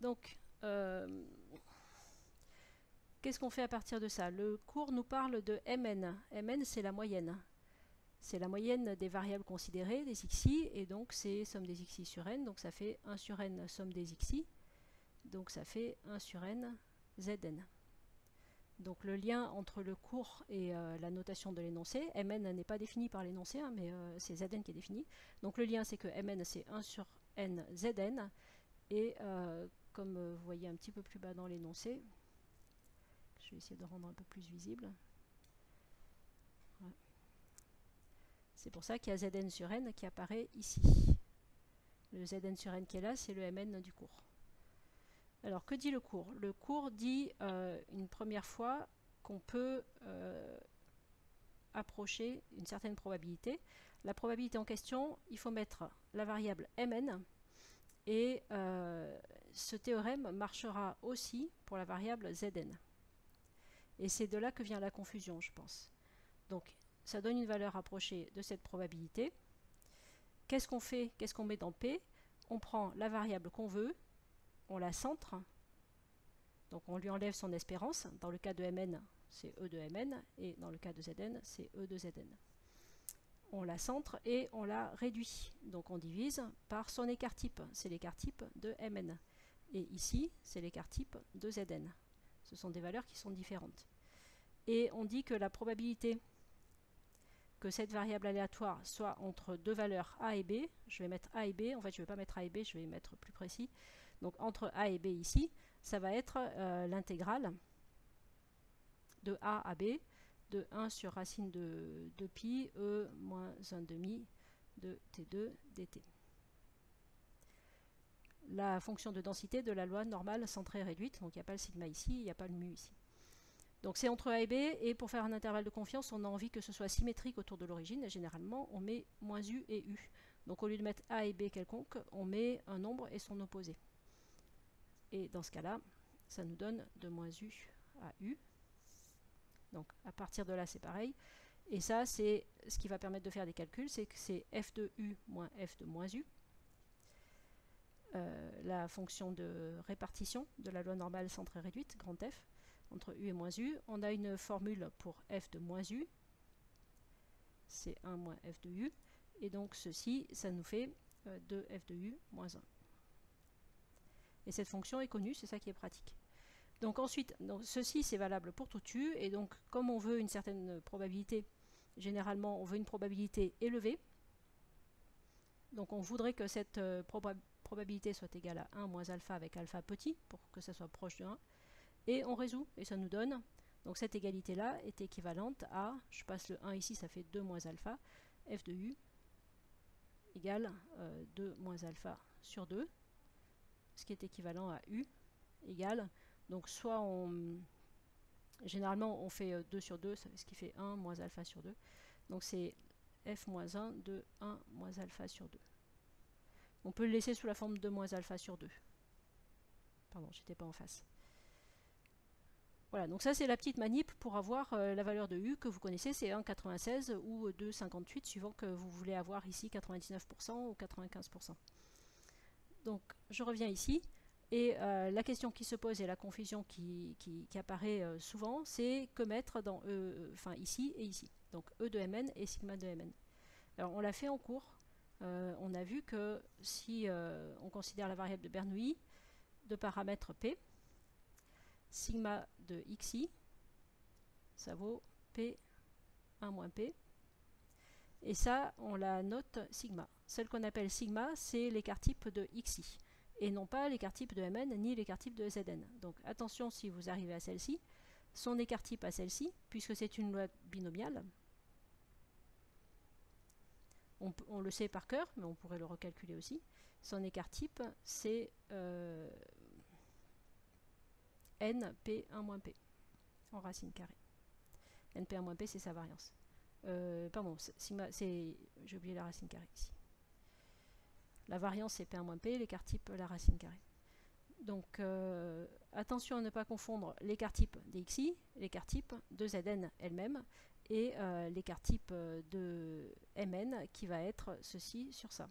Donc, qu'est-ce qu'on fait à partir de ça? Le cours nous parle de Mn. Mn, c'est la moyenne. C'est la moyenne des variables considérées, des xi, et donc c'est somme des xi sur n, donc ça fait 1 sur n somme des xi, donc ça fait 1 sur n zn. Donc le lien entre le cours et la notation de l'énoncé, Mn n'est pas défini par l'énoncé, hein, mais c'est Zn qui est défini. Donc le lien c'est que Mn c'est 1 sur n Zn, et comme vous voyez un petit peu plus bas dans l'énoncé, je vais essayer de rendre un peu plus visible. Ouais. C'est pour ça qu'il y a Zn sur n qui apparaît ici. Le Zn sur n qui est là, c'est le Mn du cours. Alors, que dit le cours? Le cours dit une première fois qu'on peut approcher une certaine probabilité. La probabilité en question, il faut mettre la variable Mn, et ce théorème marchera aussi pour la variable Zn. Et c'est de là que vient la confusion, je pense. Donc, ça donne une valeur approchée de cette probabilité. Qu'est-ce qu'on fait? Qu'est-ce qu'on met dans P? On prend la variable qu'on veut, on la centre, donc on lui enlève son espérance. Dans le cas de Mn, c'est E de Mn, et dans le cas de Zn, c'est E de Zn. On la centre et on la réduit. Donc on divise par son écart type, c'est l'écart type de Mn. Et ici, c'est l'écart type de Zn. Ce sont des valeurs qui sont différentes. Et on dit que la probabilité que cette variable aléatoire soit entre deux valeurs A et B, je vais mettre A et B, en fait je ne vais pas mettre A et B, je vais mettre plus précis. Donc entre A et B ici, ça va être l'intégrale de A à B de 1 sur racine de pi E moins 1 demi de T2 dt. La fonction de densité de la loi normale centrée réduite, donc il n'y a pas le sigma ici, il n'y a pas le mu ici. Donc c'est entre A et B, et pour faire un intervalle de confiance, on a envie que ce soit symétrique autour de l'origine, et généralement on met moins U et U. Donc au lieu de mettre A et B quelconque, on met un nombre et son opposé. Et dans ce cas-là, ça nous donne de moins U à U. Donc à partir de là, c'est pareil. Et ça, c'est ce qui va permettre de faire des calculs, c'est que c'est f de U moins f de moins U. La fonction de répartition de la loi normale centrée réduite, grand F, entre U et moins U. On a une formule pour f de moins U, c'est 1 moins f de U, et donc ceci, ça nous fait 2f de U moins 1. Et cette fonction est connue, c'est ça qui est pratique. Donc ensuite, ceci c'est valable pour tout U, et donc comme on veut une certaine probabilité, généralement on veut une probabilité élevée, donc on voudrait que cette probabilité soit égale à 1 moins alpha avec alpha petit, pour que ça soit proche de 1, et on résout, et ça nous donne, donc cette égalité-là est équivalente à, je passe le 1 ici, ça fait 2 moins alpha, f de U égale 2 moins alpha sur 2, ce qui est équivalent à U égale, donc soit on, généralement on fait 2 sur 2, ce qui fait 1 moins alpha sur 2, donc c'est f moins 1 de 1 moins alpha sur 2. On peut le laisser sous la forme de moins alpha sur 2. Pardon, j'étais pas en face. Voilà, donc ça c'est la petite manip pour avoir la valeur de U que vous connaissez, c'est 1,96 ou 2,58 suivant que vous voulez avoir ici 99% ou 95%. Donc je reviens ici, et la question qui se pose et la confusion qui apparaît souvent, c'est que mettre dans E, enfin ici et ici. Donc E de Mn et sigma de Mn. Alors on l'a fait en cours, on a vu que si on considère la variable de Bernoulli de paramètre P, sigma de xi, ça vaut P1 moins P. Et ça, on la note sigma. Celle qu'on appelle sigma, c'est l'écart type de xi, et non pas l'écart type de Mn, ni l'écart type de Zn. Donc attention si vous arrivez à celle-ci, son écart type à celle-ci, puisque c'est une loi binomiale, on le sait par cœur, mais on pourrait le recalculer aussi, son écart type, c'est np1 moins p en racine carrée. np1 moins p, c'est sa variance. Pardon, sigma, j'ai oublié la racine carrée ici. La variance c'est p1 moins p, l'écart type la racine carrée. Donc attention à ne pas confondre l'écart type des xi, l'écart type de Zn elle-même, et l'écart type de Mn qui va être ceci sur ça.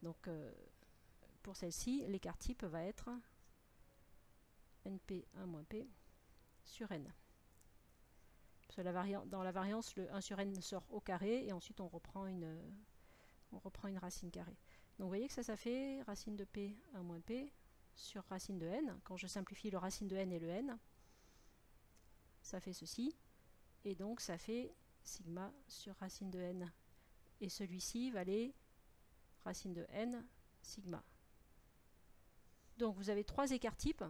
Donc pour celle-ci, l'écart type va être np1-p sur n. Parce que dans la variance, le 1 sur n sort au carré et ensuite on reprend une racine carrée. Donc vous voyez que ça fait racine de p1-p sur racine de n. Quand je simplifie le racine de n et le n, ça fait ceci. Et donc ça fait sigma sur racine de n. Et celui-ci valait racine de n sigma. Donc vous avez 3 écarts types.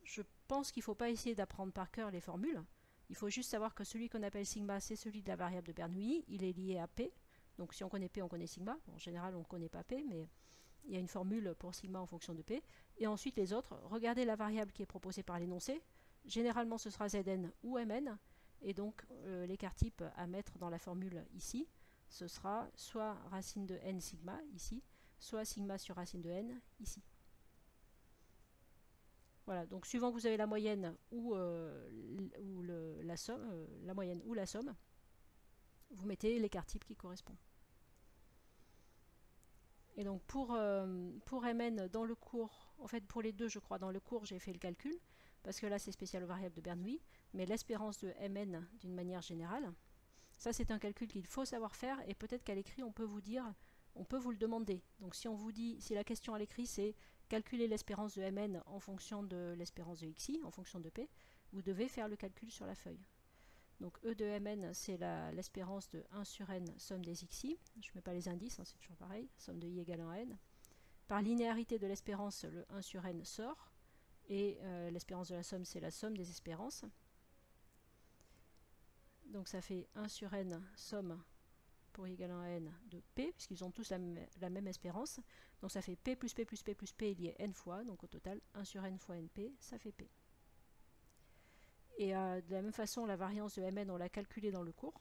Je pense qu'il ne faut pas essayer d'apprendre par cœur les formules. Il faut juste savoir que celui qu'on appelle sigma, c'est celui de la variable de Bernoulli. Il est lié à p. Donc si on connaît p, on connaît sigma. Bon, en général, on ne connaît pas p, mais il y a une formule pour sigma en fonction de p. Et ensuite les autres, regardez la variable qui est proposée par l'énoncé. Généralement, ce sera Zn ou Mn. Et donc l'écart type à mettre dans la formule ici, ce sera soit racine de n sigma ici, soit sigma sur racine de n ici. Voilà, donc suivant que vous avez la moyenne ou, la somme, la moyenne ou la somme, vous mettez l'écart type qui correspond. Et donc pour Mn dans le cours, en fait pour les deux je crois dans le cours j'ai fait le calcul, parce que là c'est spécial aux variables de Bernoulli, mais l'espérance de Mn d'une manière générale, ça c'est un calcul qu'il faut savoir faire et peut-être qu'à l'écrit on peut vous dire, on peut vous le demander. Donc si on vous dit, si la question à l'écrit c'est calculer l'espérance de Mn en fonction de l'espérance de xi, en fonction de p, vous devez faire le calcul sur la feuille. Donc E de Mn, c'est l'espérance de 1 sur n, somme des xi. Je ne mets pas les indices, hein, c'est toujours pareil. Somme de i égale 1 à n. Par linéarité de l'espérance, le 1 sur n sort. Et l'espérance de la somme, c'est la somme des espérances. Donc ça fait 1 sur n, somme pour i égale 1 à n de p, puisqu'ils ont tous la même espérance. Donc ça fait p plus p plus p plus p lié n fois. Donc au total, 1 sur n fois np, ça fait p. Et de la même façon, la variance de Mn, on l'a calculée dans le cours.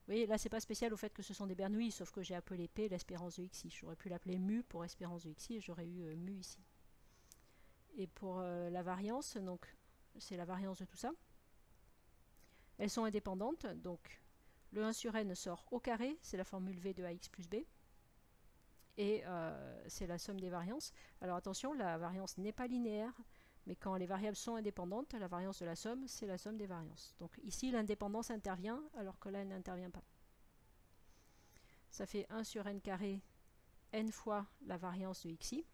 Vous voyez, là, c'est pas spécial au fait que ce sont des Bernoulli, sauf que j'ai appelé P l'espérance de xi. J'aurais pu l'appeler mu pour espérance de xi et j'aurais eu mu ici. Et pour la variance, donc c'est la variance de tout ça. Elles sont indépendantes, donc le 1 sur n sort au carré, c'est la formule V de ax plus b. Et c'est la somme des variances. Alors attention, la variance n'est pas linéaire. Mais quand les variables sont indépendantes, la variance de la somme, c'est la somme des variances. Donc ici, l'indépendance intervient, alors que là, elle n'intervient pas. Ça fait 1 sur n carré, n fois la variance de xi.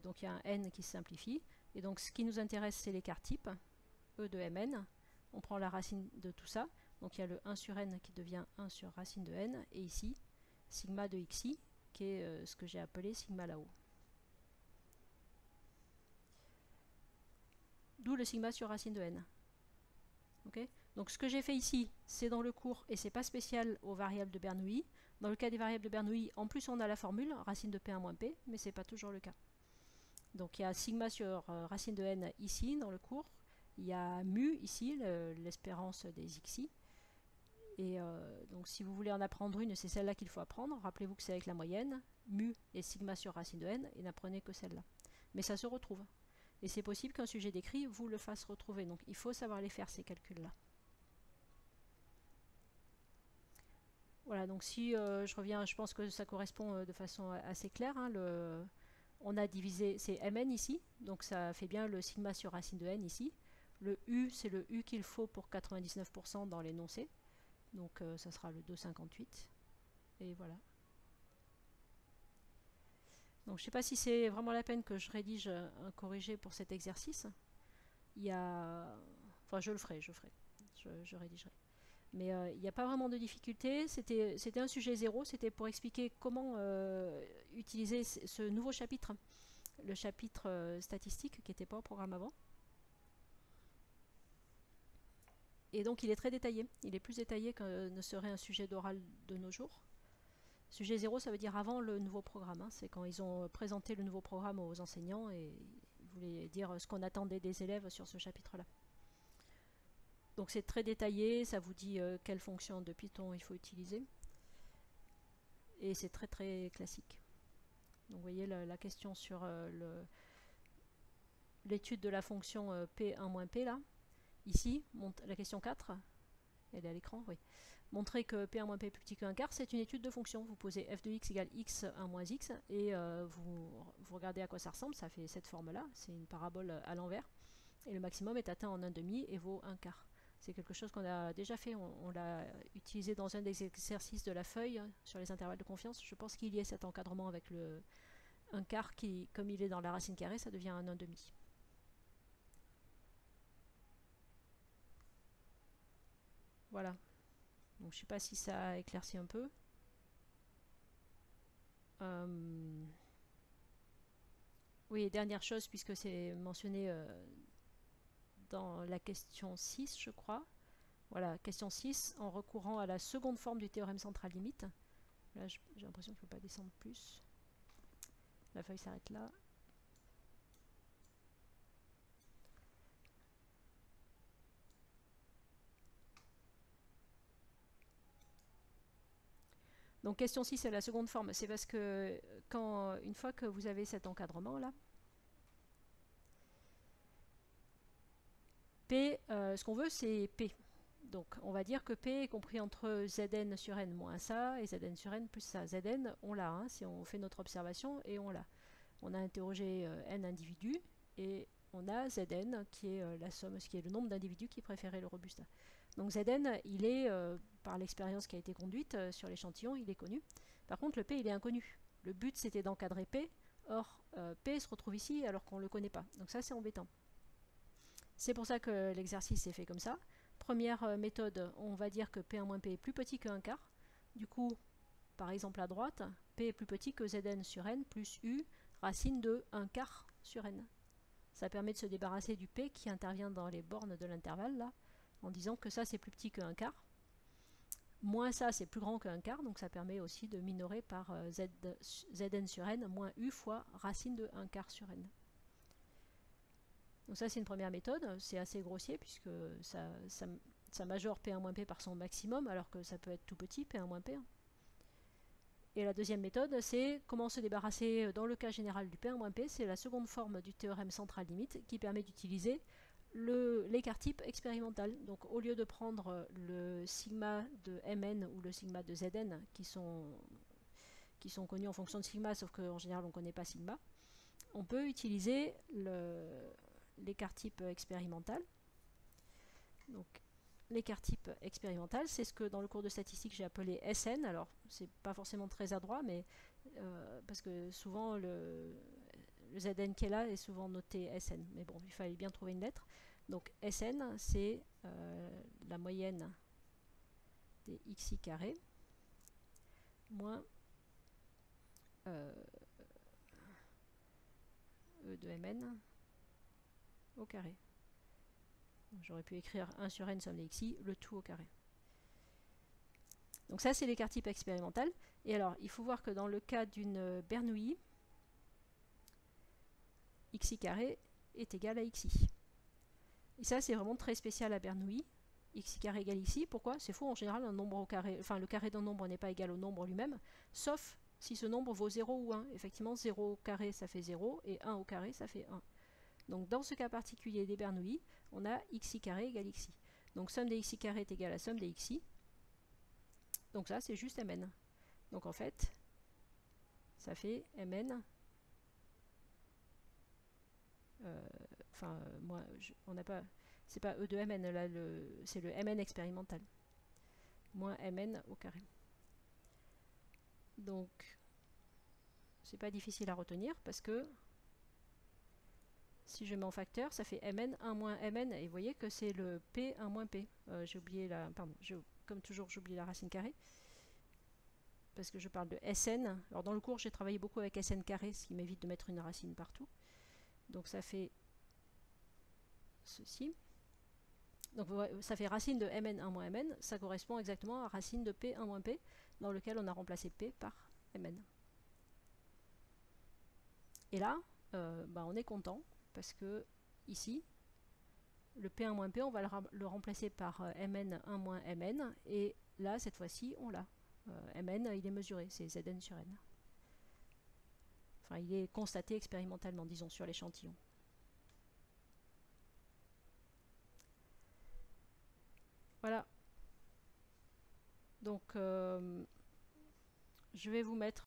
Donc il y a un n qui se simplifie. Et donc ce qui nous intéresse, c'est l'écart type, E de Mn. On prend la racine de tout ça. Donc il y a le 1 sur n qui devient 1 sur racine de n. Et ici, sigma de xi, qui est ce que j'ai appelé sigma là-haut. D'où le sigma sur racine de n. Okay, donc ce que j'ai fait ici, c'est dans le cours et c'est pas spécial aux variables de Bernoulli. Dans le cas des variables de Bernoulli, en plus on a la formule racine de p1 moins p, mais c'est pas toujours le cas. Donc il y a sigma sur racine de n ici dans le cours. Il y a mu ici, l'espérance des xi. Et donc si vous voulez en apprendre une, c'est celle-là qu'il faut apprendre. Rappelez-vous que c'est avec la moyenne, mu et sigma sur racine de n, et n'apprenez que celle-là. Mais ça se retrouve. Et c'est possible qu'un sujet d'écrit vous le fasse retrouver. Donc il faut savoir les faire, ces calculs-là. Voilà, donc si je reviens, je pense que ça correspond de façon assez claire. Hein, on a divisé, c'est Mn ici, donc ça fait bien le sigma sur racine de n ici. Le U, c'est le U qu'il faut pour 99% dans l'énoncé. Donc ça sera le 2,58. Et voilà. Donc je ne sais pas si c'est vraiment la peine que je rédige un corrigé pour cet exercice. Il y a... Enfin je le ferai, je rédigerai. Mais il n'y a pas vraiment de difficulté. C'était un sujet zéro, c'était pour expliquer comment utiliser ce nouveau chapitre, le chapitre statistique qui n'était pas au programme avant. Et donc il est très détaillé, il est plus détaillé que ne serait un sujet d'oral de nos jours. Sujet 0, ça veut dire avant le nouveau programme, hein. C'est quand ils ont présenté le nouveau programme aux enseignants et ils voulaient dire ce qu'on attendait des élèves sur ce chapitre-là. Donc c'est très détaillé, ça vous dit quelle fonction de Python il faut utiliser. Et c'est très très classique. Donc vous voyez la question sur l'étude de la fonction P1-P là. Ici, la question 4, elle est à l'écran, oui. Montrer que P1 P est plus petit qu'un quart, c'est une étude de fonction. Vous posez f de x égale x 1 moins x et vous regardez à quoi ça ressemble. Ça fait cette forme-là, c'est une parabole à l'envers. Et le maximum est atteint en 1,5 et vaut 1 quart. C'est quelque chose qu'on a déjà fait, on l'a utilisé dans un des exercices de la feuille sur les intervalles de confiance. Je pense qu'il y ait cet encadrement avec le 1 quart qui, comme il est dans la racine carrée, ça devient un 1,5. Voilà. Donc je ne sais pas si ça éclaircit un peu. Oui, dernière chose, puisque c'est mentionné dans la question 6, je crois. Voilà, question 6, en recourant à la seconde forme du théorème central limite. Là, j'ai l'impression qu'il ne faut pas descendre plus. La feuille s'arrête là. Donc question 6, c'est la seconde forme. C'est parce que une fois que vous avez cet encadrement là, P, ce qu'on veut c'est P. Donc on va dire que P est compris entre Zn sur n moins ça et Zn sur n plus ça. Zn, on l'a, hein, si on fait notre observation, et on l'a. On a interrogé n individus et on a Zn qui est la somme, ce qui est le nombre d'individus qui préféraient le robusta. Donc Zn, il est, par l'expérience qui a été conduite sur l'échantillon, il est connu. Par contre, le P, il est inconnu. Le but, c'était d'encadrer P. Or, P se retrouve ici alors qu'on ne le connaît pas. Donc ça, c'est embêtant. C'est pour ça que l'exercice est fait comme ça. Première méthode, on va dire que P1-P est plus petit que 1 quart. Du coup, par exemple à droite, P est plus petit que Zn sur n plus U racine de 1 quart sur n. Ça permet de se débarrasser du P qui intervient dans les bornes de l'intervalle, là, en disant que ça c'est plus petit que 1 quart. Moins ça c'est plus grand que 1 quart, donc ça permet aussi de minorer par Zn sur n moins U fois racine de 1 quart sur n. Donc ça c'est une première méthode, c'est assez grossier puisque ça majore P1-P par son maximum alors que ça peut être tout petit, P1-P. Et la deuxième méthode, c'est comment se débarrasser dans le cas général du P1-P, c'est la seconde forme du théorème central limite qui permet d'utiliser l'écart type expérimental. Donc au lieu de prendre le sigma de Mn ou le sigma de Zn qui sont connus en fonction de sigma, sauf qu'en général on ne connaît pas sigma, on peut utiliser l'écart type expérimental. Donc l'écart type expérimental, c'est ce que dans le cours de statistique j'ai appelé SN. Alors c'est pas forcément très adroit, mais parce que souvent le Zn qui est là est souvent noté SN. Mais bon, il fallait bien trouver une lettre. Donc SN, c'est la moyenne des xi carré moins E de Mn au carré. J'aurais pu écrire 1 sur n somme des xi, le tout au carré. Donc ça c'est l'écart type expérimental. Et alors il faut voir que dans le cas d'une Bernoulli, xi carré est égal à xi. Et ça c'est vraiment très spécial à Bernoulli. Xi carré égale xi. Pourquoi? C'est faux, en général un nombre au carré, enfin le carré d'un nombre n'est pas égal au nombre lui-même, sauf si ce nombre vaut 0 ou 1. Effectivement 0 au carré ça fait 0 et 1 au carré ça fait 1. Donc dans ce cas particulier des Bernoulli, on a xi carré égale xi. Donc somme des xi carré est égale à somme des xi. Donc ça c'est juste Mn. Donc en fait, ça fait Mn. Moi, on n'a pas. C'est pas E de Mn là, c'est le Mn expérimental. Moins Mn au carré. Donc c'est pas difficile à retenir parce que si je mets en facteur, ça fait Mn 1 moins Mn, et vous voyez que c'est le P 1 moins P. J'ai oublié la... Pardon, comme toujours j'oublie la racine carrée, parce que je parle de Sn. Alors dans le cours j'ai travaillé beaucoup avec Sn carré, ce qui m'évite de mettre une racine partout. Donc ça fait ceci. Donc ça fait racine de Mn 1 moins Mn, ça correspond exactement à racine de P 1 moins P, dans lequel on a remplacé P par Mn. Et là, on est content, parce que ici, le P1-P, on va le remplacer par Mn1-Mn, et là, cette fois-ci, on l'a. Mn, il est mesuré, c'est Zn sur n. Enfin, il est constaté expérimentalement, disons, sur l'échantillon. Voilà. Donc je vais vous mettre